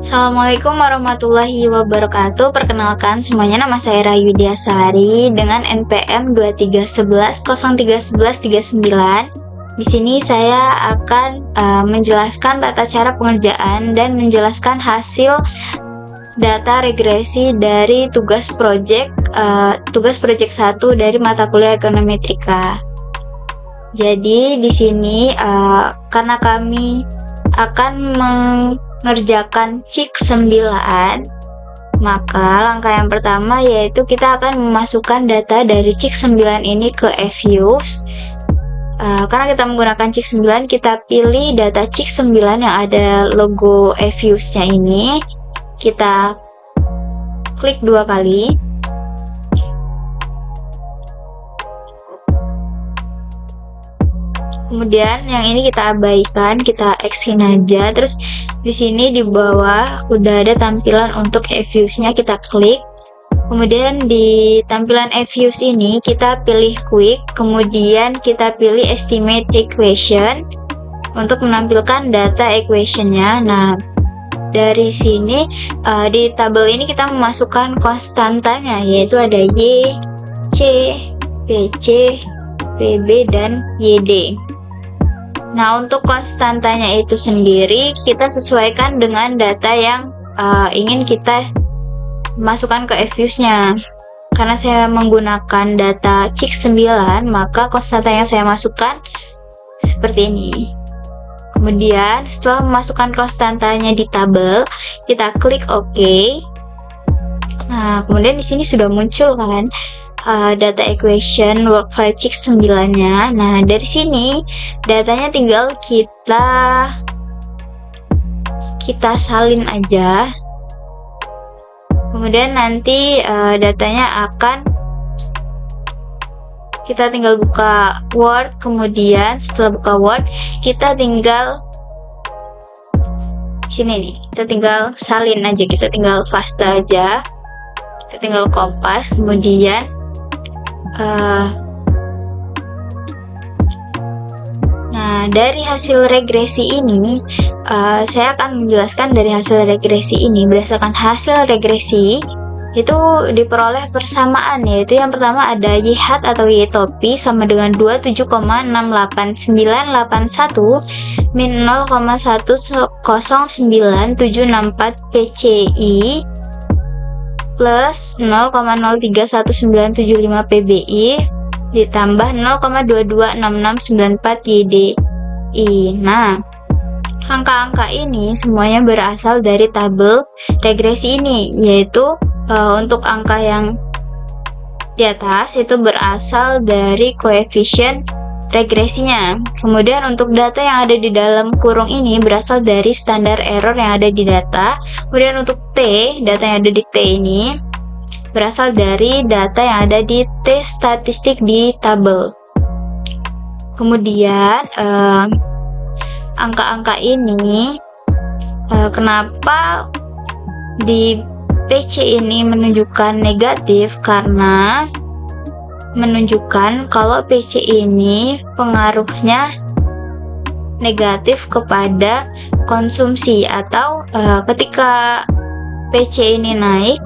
Assalamualaikum warahmatullahi wabarakatuh. Perkenalkan semuanya, nama saya Rayu Diasari dengan NPM 2311031139. Di sini saya akan menjelaskan tata cara pengerjaan dan menjelaskan hasil data regresi dari tugas proyek 1 dari mata kuliah Ekonometrika. Jadi di sini karena kami akan mengerjakan cik 9, maka langkah yang pertama yaitu kita akan memasukkan data dari cik 9 ini ke eViews. Karena kita menggunakan cik 9, kita pilih data cik 9 yang ada logo eViews-nya ini. Kita klik 2 kali. Kemudian yang ini kita abaikan, kita X-in aja. Terus di sini di bawah udah ada tampilan untuk eViews-nya, kita klik. Kemudian di tampilan eViews ini kita pilih quick, kemudian kita pilih estimate equation untuk menampilkan data equation-nya. Nah, dari sini di tabel ini kita memasukkan konstantanya, yaitu ada Y, C, PC, PB, dan YD. Nah, untuk konstantanya itu sendiri kita sesuaikan dengan data yang ingin kita masukkan ke eViews-nya. Karena saya menggunakan data cik 9, maka konstanta yang saya masukkan seperti ini. Kemudian setelah memasukkan konstantanya di tabel, kita klik OK. Nah, kemudian di sini sudah muncul kan data equation workflow cik 9-nya. Nah, dari sini datanya tinggal kita salin aja. Kemudian nanti datanya akan kita tinggal buka Word. Kemudian setelah buka Word, kita tinggal sini nih, kita tinggal salin aja, kita tinggal paste aja, kita tinggal kopas. Kemudian nah, dari hasil regresi ini saya akan menjelaskan dari hasil regresi ini. Berdasarkan hasil regresi itu diperoleh persamaan, yaitu yang pertama ada YH atau Y topi sama dengan 27,688981 min 0,109764 PCI plus 0,031975 PBI ditambah 0,226694 YDI. Nah, angka-angka ini semuanya berasal dari tabel regresi ini, yaitu untuk angka yang di atas itu berasal dari koefisien regresinya. Kemudian untuk data yang ada di dalam kurung ini berasal dari standar error yang ada di data. Kemudian untuk T, data yang ada di T ini berasal dari data yang ada di T statistik di tabel. Kemudian angka-angka ini kenapa di PC ini menunjukkan negatif? Karena menunjukkan kalau PC ini pengaruhnya negatif kepada konsumsi, atau ketika PC ini naik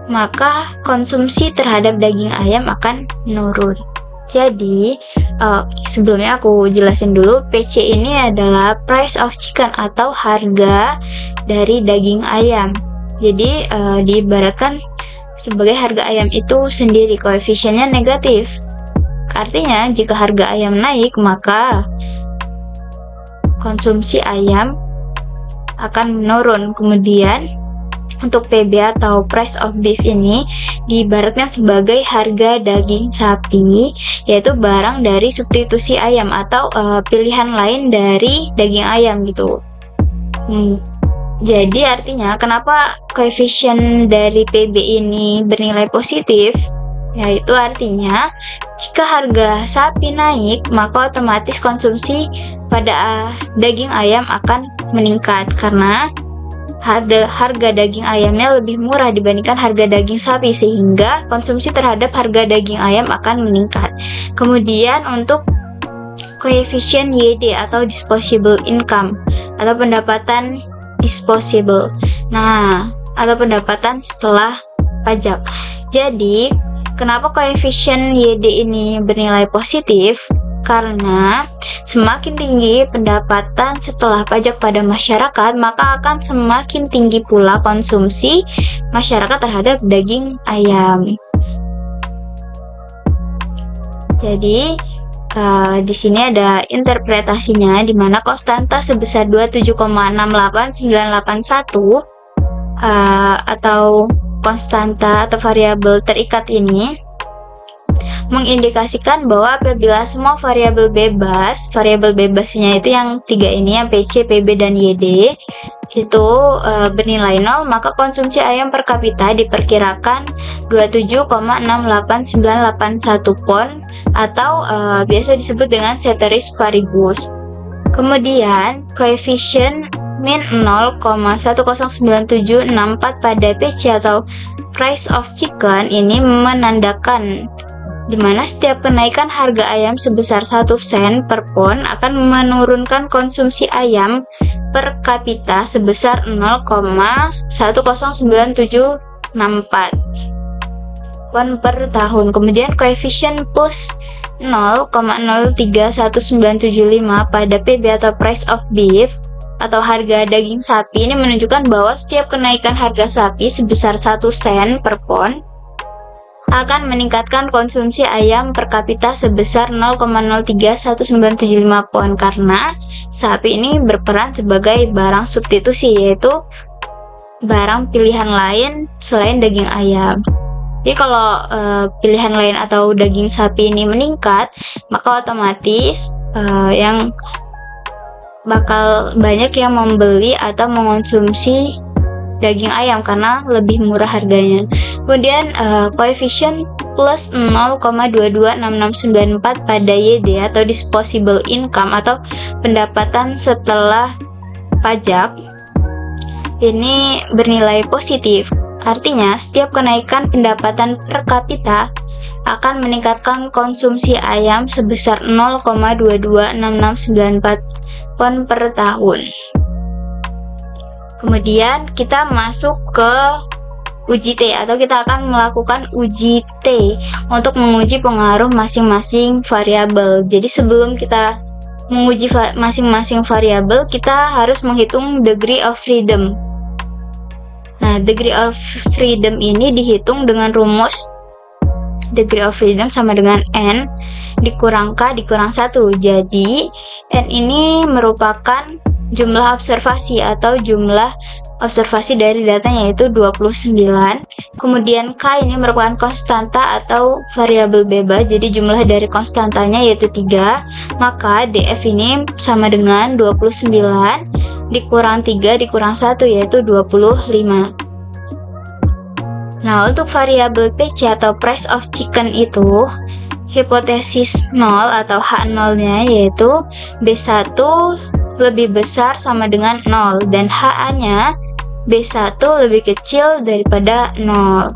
maka konsumsi terhadap daging ayam akan menurun. Jadi sebelumnya aku jelasin dulu, PC ini adalah price of chicken atau harga dari daging ayam. Jadi diibaratkan sebagai harga ayam itu sendiri, koefisiennya negatif. Artinya jika harga ayam naik maka konsumsi ayam akan menurun. Kemudian untuk PB atau price of beef ini diibaratkan sebagai harga daging sapi, yaitu barang dari substitusi ayam atau pilihan lain dari daging ayam gitu. Jadi artinya kenapa koefisien dari PB ini bernilai positif? Yaitu artinya jika harga sapi naik maka otomatis konsumsi pada daging ayam akan meningkat, karena harga daging ayamnya lebih murah dibandingkan harga daging sapi, sehingga konsumsi terhadap harga daging ayam akan meningkat. Kemudian untuk koefisien YD atau disposable income atau pendapatan disposable. Nah, atau pendapatan setelah pajak. Jadi, kenapa koefisien YD ini bernilai positif? Karena semakin tinggi pendapatan setelah pajak pada masyarakat, maka akan semakin tinggi pula konsumsi masyarakat terhadap daging ayam. Jadi, di sini ada interpretasinya, di mana konstanta sebesar 27,68981 atau konstanta atau variabel terikat ini mengindikasikan bahwa apabila semua variabel bebasnya itu yang tiga ini, yang PC, PB, dan YD itu bernilai 0, maka konsumsi ayam per kapita diperkirakan 27,68981 pon atau biasa disebut dengan ceteris paribus. Kemudian koefisien min 0,109764 pada PC atau price of chicken ini menandakan di mana setiap kenaikan harga ayam sebesar 1 sen per pon akan menurunkan konsumsi ayam per kapita sebesar 0,109764 pon per tahun. Kemudian koefisien plus 0,031975 pada PB atau price of beef atau harga daging sapi ini menunjukkan bahwa setiap kenaikan harga sapi sebesar 1 sen per pon akan meningkatkan konsumsi ayam per kapita sebesar 0,031975 pon karena sapi ini berperan sebagai barang substitusi, yaitu barang pilihan lain selain daging ayam. Jadi kalau pilihan lain atau daging sapi ini meningkat, maka otomatis yang bakal banyak yang membeli atau mengonsumsi daging ayam karena lebih murah harganya. Kemudian koefisien plus 0,226694 pada YD atau disposable income atau pendapatan setelah pajak ini bernilai positif. Artinya setiap kenaikan pendapatan per kapita akan meningkatkan konsumsi ayam sebesar 0,226694 pon per tahun. Kemudian kita masuk ke uji T atau kita akan melakukan uji T untuk menguji pengaruh masing-masing variabel. Jadi sebelum kita menguji masing-masing variabel, kita harus menghitung degree of freedom. Nah, degree of freedom ini dihitung dengan rumus degree of freedom sama dengan N dikurang K dikurang 1. Jadi N ini merupakan jumlah observasi atau jumlah observasi dari datanya, yaitu 29. Kemudian K ini merupakan konstanta atau variabel bebas, jadi jumlah dari konstantanya yaitu 3. Maka DF ini sama dengan 29 dikurang 3 dikurang 1 yaitu 25. Nah, untuk variabel PC atau price of chicken itu hipotesis 0 atau H0 nya yaitu B1 lebih besar sama dengan 0 dan HA-nya B1 lebih kecil daripada 0.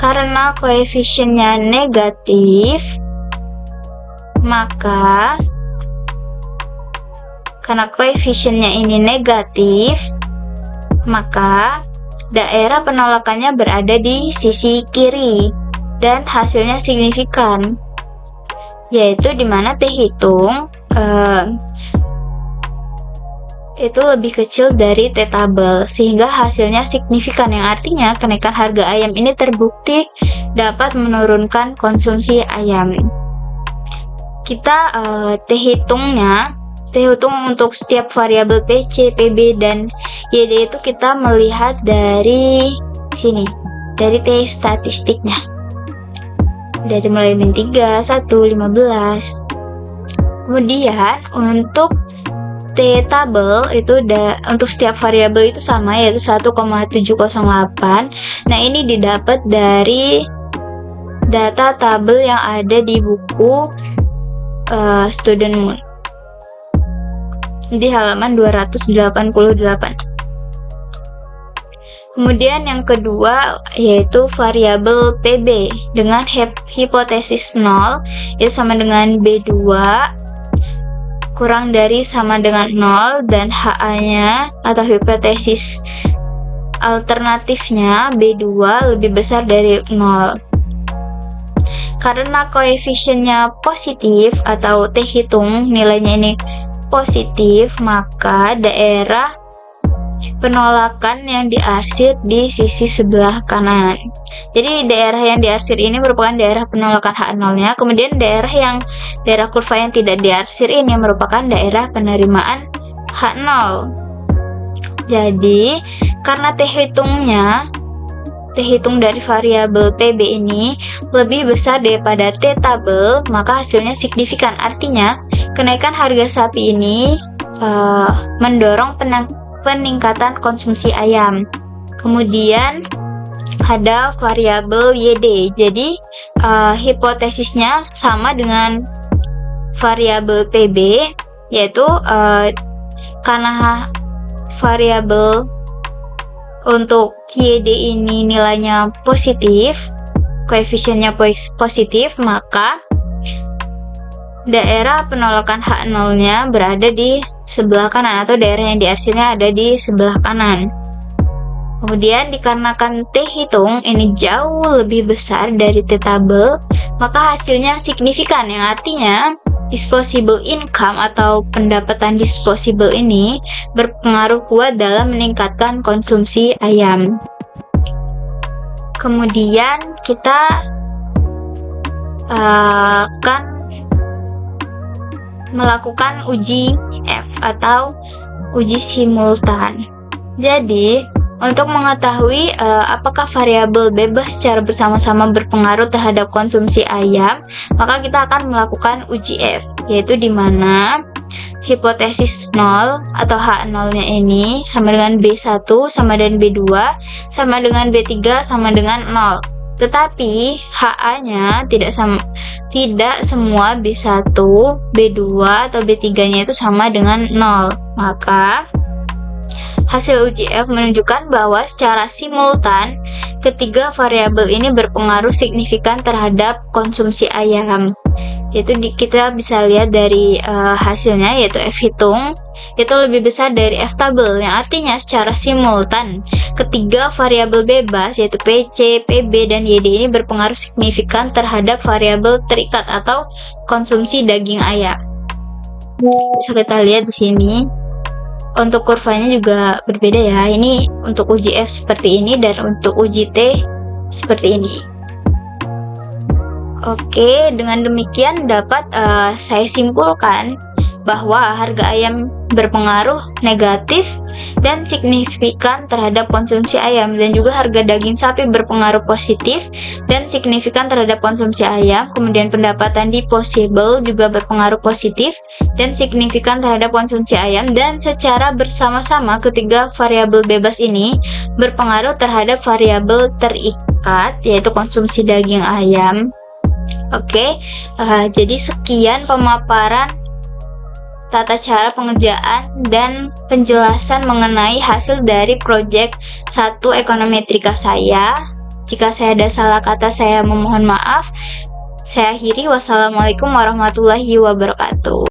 Karena koefisiennya negatif, maka karena koefisiennya ini negatif, maka daerah penolakannya berada di sisi kiri dan hasilnya signifikan, yaitu dimana T hitung itu lebih kecil dari T tabel sehingga hasilnya signifikan, yang artinya kenaikan harga ayam ini terbukti dapat menurunkan konsumsi ayam. Kita T hitung untuk setiap variabel PC, PB, dan YD itu kita melihat dari sini, dari T statistiknya, dari mulai min 3, 1, 15. Kemudian untuk T tabel itu untuk setiap variabel itu sama, yaitu 1,708. Nah, ini didapat dari data tabel yang ada di buku Student Moon di halaman 288. Kemudian yang kedua yaitu variabel PB dengan hipotesis 0 itu sama dengan B2 kurang dari sama dengan 0 dan HA-nya atau hipotesis alternatifnya B2 lebih besar dari 0. Karena koefisiennya positif atau T hitung nilainya ini positif, maka daerah penolakan yang diarsir di sisi sebelah kanan. Jadi daerah yang diarsir ini merupakan daerah penolakan H0-nya, kemudian daerah kurva yang tidak diarsir ini merupakan daerah penerimaan H0. Jadi karena T hitung dari variabel PB ini lebih besar daripada T tabel, maka hasilnya signifikan. Artinya kenaikan harga sapi ini mendorong peningkatan konsumsi ayam. Kemudian ada variabel YD. Jadi hipotesisnya sama dengan variabel PB, yaitu karena variabel untuk YD ini nilainya positif, koefisiennya positif, maka daerah penolakan H0-nya berada di sebelah kanan atau daerah yang diarsirnya ada di sebelah kanan. Kemudian dikarenakan T hitung ini jauh lebih besar dari T tabel, maka hasilnya signifikan, yang artinya disposable income atau pendapatan disposable ini berpengaruh kuat dalam meningkatkan konsumsi ayam. Kemudian kita akan melakukan uji F atau uji simultan. Jadi untuk mengetahui apakah variabel bebas secara bersama-sama berpengaruh terhadap konsumsi ayam, maka kita akan melakukan uji F, yaitu di mana hipotesis 0 atau H0-nya ini sama dengan B1 sama dengan B2 sama dengan B3 sama dengan 0. Tetapi HA-nya tidak semua B1, B2 atau B3-nya itu sama dengan 0. Maka hasil uji F menunjukkan bahwa secara simultan ketiga variabel ini berpengaruh signifikan terhadap konsumsi ayam. Yaitu kita bisa lihat dari hasilnya, yaitu F hitung itu lebih besar dari F tabel, yang artinya secara simultan ketiga variabel bebas yaitu PC, PB, dan YD ini berpengaruh signifikan terhadap variabel terikat atau konsumsi daging ayam. Bisa kita lihat di sini. Untuk kurvanya juga berbeda ya. Ini untuk uji F seperti ini dan untuk uji T seperti ini. Oke, dengan demikian dapat saya simpulkan bahwa harga ayam berpengaruh negatif dan signifikan terhadap konsumsi ayam, dan juga harga daging sapi berpengaruh positif dan signifikan terhadap konsumsi ayam. Kemudian pendapatan disposable juga berpengaruh positif dan signifikan terhadap konsumsi ayam, dan secara bersama-sama ketiga variabel bebas ini berpengaruh terhadap variabel terikat yaitu konsumsi daging ayam. Oke, jadi sekian pemaparan tata cara pengerjaan dan penjelasan mengenai hasil dari proyek 1 ekonometrika saya. Jika saya ada salah kata, saya memohon maaf. Saya akhiri. Wassalamualaikum warahmatullahi wabarakatuh.